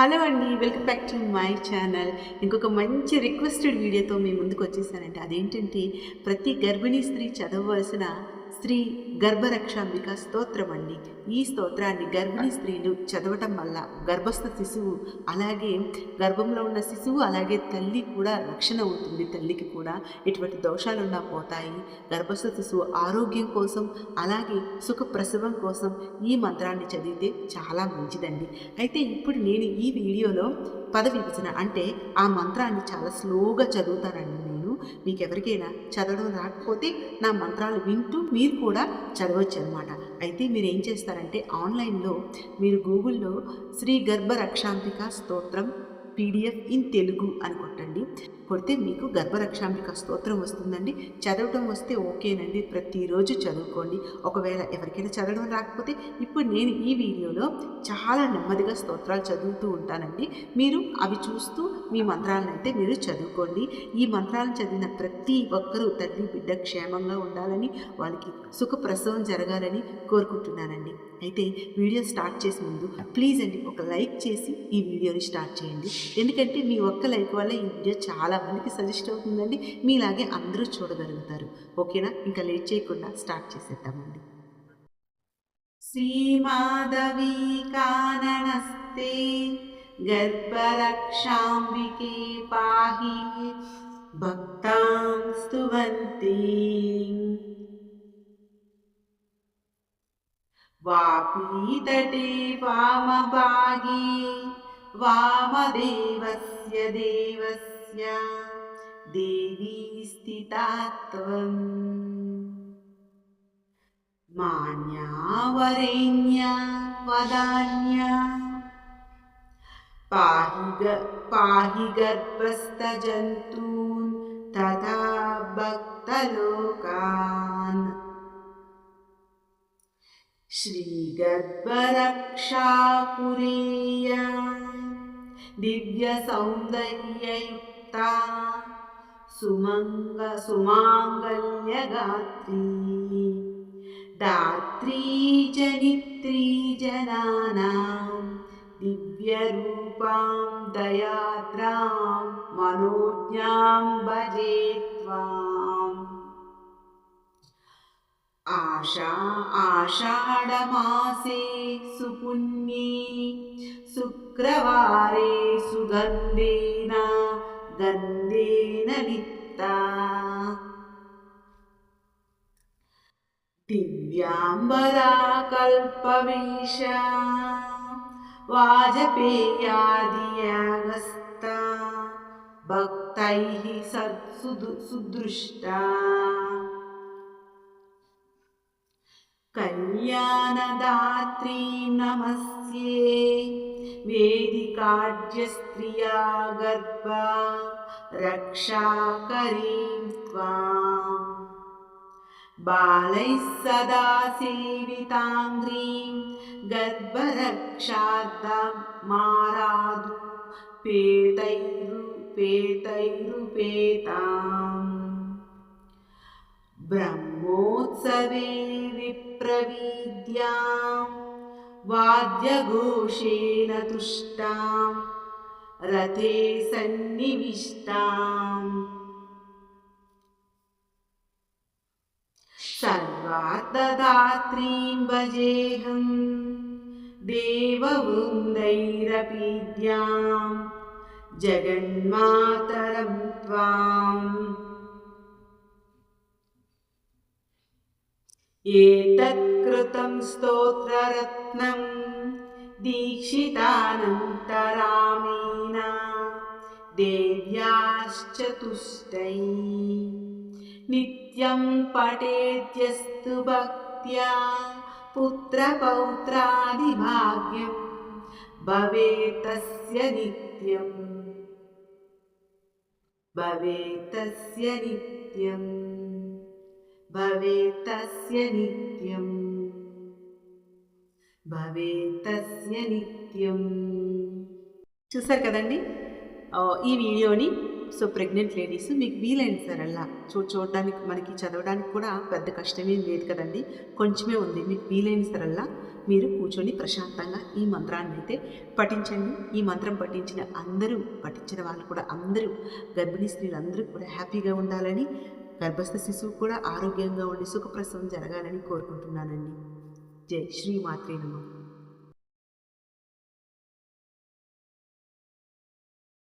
Hello అండి, welcome back to my channel. ఇంకొక మంచి రిక్వెస్టెడ్ వీడియోతో మీ ముందుకు వచ్చేసానంటే అదేంటంటే ప్రతి గర్భిణీ స్త్రీ చదవవలసిన స్త్రీ గర్భరక్షాంబిక స్తోత్రం అండి. ఈ స్తోత్రాన్ని గర్భిణీ స్త్రీలు చదవటం వల్ల గర్భస్థ శిశువు, అలాగే గర్భంలో ఉన్న శిశువు, అలాగే తల్లి కూడా రక్షణ ఉంటుంది. తల్లికి కూడా ఎటువంటి దోషాలున్నా పోతాయి. గర్భస్థ శిశువు ఆరోగ్యం కోసం, అలాగే సుఖ ప్రసవం కోసం ఈ మంత్రాన్ని చదివితే చాలా మంచిదండి. అయితే ఇప్పుడు నేను ఈ వీడియోలో పద విభజన అంటే ఆ మంత్రాన్ని చాలా స్లోగా చదువుతానండి. నేను మీకు ఎవరికైనా చదవడం రాకపోతే నా మంత్రాలు వింటూ మీరు కూడా చదవచ్చు అనమాట. అయితే మీరు ఏం చేస్తారంటే ఆన్లైన్లో మీరు గూగుల్లో శ్రీ గర్భ రక్షాంబిక స్తోత్రం పీడిఎఫ్ ఇన్ తెలుగు అని కొట్టండి. కొడితే మీకు గర్భరక్షాంబిక స్తోత్రం వస్తుందండి. చదవటం వస్తే ఓకేనండి, ప్రతిరోజు చదువుకోండి. ఒకవేళ ఎవరికైనా చదవడం రాకపోతే ఇప్పుడు నేను ఈ వీడియోలో చాలా నెమ్మదిగా స్తోత్రాలు చదువుతూ ఉంటానండి. మీరు అవి చూస్తూ మీ మంత్రాలను అయితే మీరు చదువుకోండి. ఈ మంత్రాలను చదివిన ప్రతి ఒక్కరూ తల్లి బిడ్డ క్షేమంగా ఉండాలని, వాళ్ళకి సుఖ ప్రసవం జరగాలని కోరుకుంటున్నానండి. అయితే వీడియో స్టార్ట్ చేసే ముందు ప్లీజ్ అండి ఒక లైక్ చేసి ఈ వీడియోని స్టార్ట్ చేయండి. ఎందుకంటే మీ ఒక్క లైక్ వల్ల ఈ వీడియో చాలా మందికి సజెస్ట్ అవుతుందండి. మీలాగే అందరూ చూడగలుగుతారు. ఓకేనా? ఇంకా లేట్ చేయకుండా స్టార్ట్ చేసేద్దామండి. శ్రీమాధవీ కాననస్తే గర్భరక్షాంబికే పాహి భక్తాం స్తువంతి వాపీతటే వామభాగే వామదేవस्य దేవस्य దేవీ స్థితా త్వం మాన్యావరేణ్యా వదాన్యా పాహి గర్భస్థజంతూన్ తథా భక్తలోకాన్ శ్రీగర్భరక్షాపురీయా దివ్యసౌందర్యయుక్తా సుమాంగల్యగాత్రీ దాత్రీ జనిత్రీ జనానాం దివ్యరూపాం దయాద్రాం మనోజ్ఞాం భజే త్వాం. ఆషాఢమాసే సుపుణ్యే శుక్రవారే సుగంధేన గంధేన లిప్తా దివ్యాంబరా కల్పవేష వాజపేయాదియాగస్తా భక్తైః సుదృష్టా కళ్యాణదాత్రీ నమస్యే వేదికాఢ్యస్త్రియా గర్భ రక్షాకరీం త్వాం బాలైః సదా సేవితాంగ్రీం గర్భరక్షార్థం మారాదు పేతైరుపేతాం. బ్రహ్మోత్సవే విప్రవీద్యాం వాద్యఘోషేణ తుష్టాం రథే సన్నివిష్టాం సర్వార్థదాత్రీం భజేహం దేవవృందైరపీడ్యాం జగన్మాతరం త్వాం. ఏతత్కృతం స్తోత్రరత్నం దీక్షితానంతరామేణ దేవ్యాశ్చతుష్టై నిత్యం పఠేద్యస్తు భక్త్యా పుత్రపౌత్రాదిభాగ్యం భవేత్తస్య నిత్యం భవేత్తస్య నిత్యం భవేత్తస్య నిత్యం భవేత్తస్య నిత్యం. చూసారు కదండి, ఈ వీడియోని సో ప్రెగ్నెంట్ లేడీస్ మీకు వీలైన సార్ అలా చూడడానికి మనకి చదవడానికి కూడా పెద్ద కష్టమేం లేదు కదండి, కొంచెమే ఉంది. మీకు వీలైన సరల్లా మీరు కూర్చొని ప్రశాంతంగా ఈ మంత్రాన్ని అయితే పఠించండి. ఈ మంత్రం పఠించిన అందరూ, పఠించిన వాళ్ళు కూడా అందరూ, గర్భిణీ స్త్రీలు అందరూ కూడా హ్యాపీగా ఉండాలని, గర్భస్థ శిశువు కూడా ఆరోగ్యంగా ఉండి సుఖప్రసవం జరగాలని కోరుకుంటున్నానండి. జై శ్రీ మాత్రే నమః.